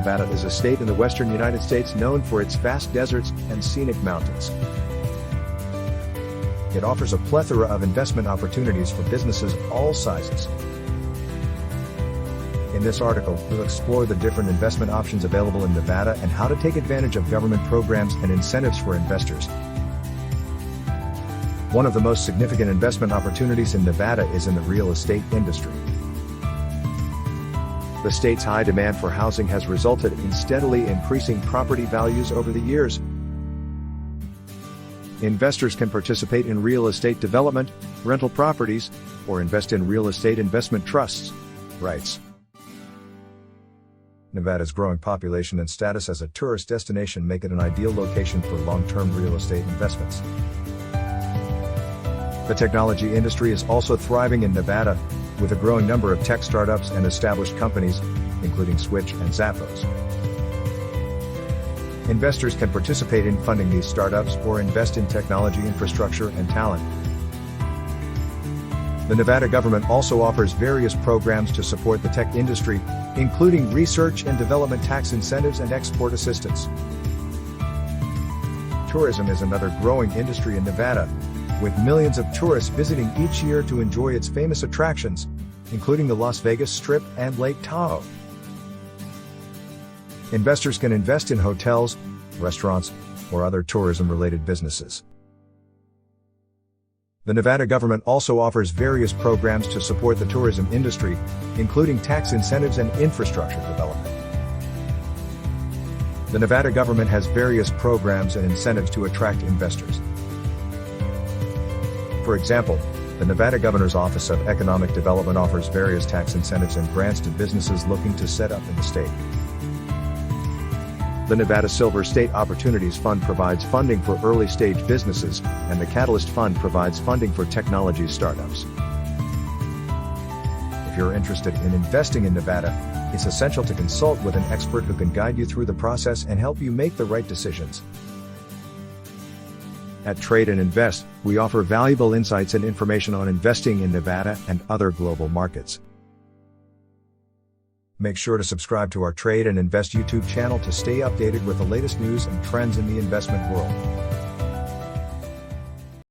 Nevada is a state in the western United States known for its vast deserts and scenic mountains. It offers a plethora of investment opportunities for businesses of all sizes. In this article, we'll explore the different investment options available in Nevada and how to take advantage of government programs and incentives for investors. One of the most significant investment opportunities in Nevada is in the real estate industry. The state's high demand for housing has resulted in steadily increasing property values over the years. Investors can participate in real estate development, rental properties, or invest in real estate investment trusts, REITs. Nevada's growing population and status as a tourist destination make it an ideal location for long-term real estate investments. The technology industry is also thriving in Nevada, with a growing number of tech startups and established companies, including Switch and Zappos. Investors can participate in funding these startups or invest in technology infrastructure and talent. The Nevada government also offers various programs to support the tech industry, including research and development tax incentives and export assistance. Tourism is another growing industry in Nevada, with millions of tourists visiting each year to enjoy its famous attractions, including the Las Vegas Strip and Lake Tahoe. Investors can invest in hotels, restaurants, or other tourism-related businesses. The Nevada government also offers various programs to support the tourism industry, including tax incentives and infrastructure development. The Nevada government has various programs and incentives to attract investors. For example, the Nevada Governor's Office of Economic Development offers various tax incentives and grants to businesses looking to set up in the state. The Nevada Silver State Opportunities Fund provides funding for early-stage businesses, and the Catalyst Fund provides funding for technology startups. If you're interested in investing in Nevada, it's essential to consult with an expert who can guide you through the process and help you make the right decisions. At Trade and Invest, we offer valuable insights and information on investing in Nevada and other global markets. Make sure to subscribe to our Trade and Invest YouTube channel to stay updated with the latest news and trends in the investment world.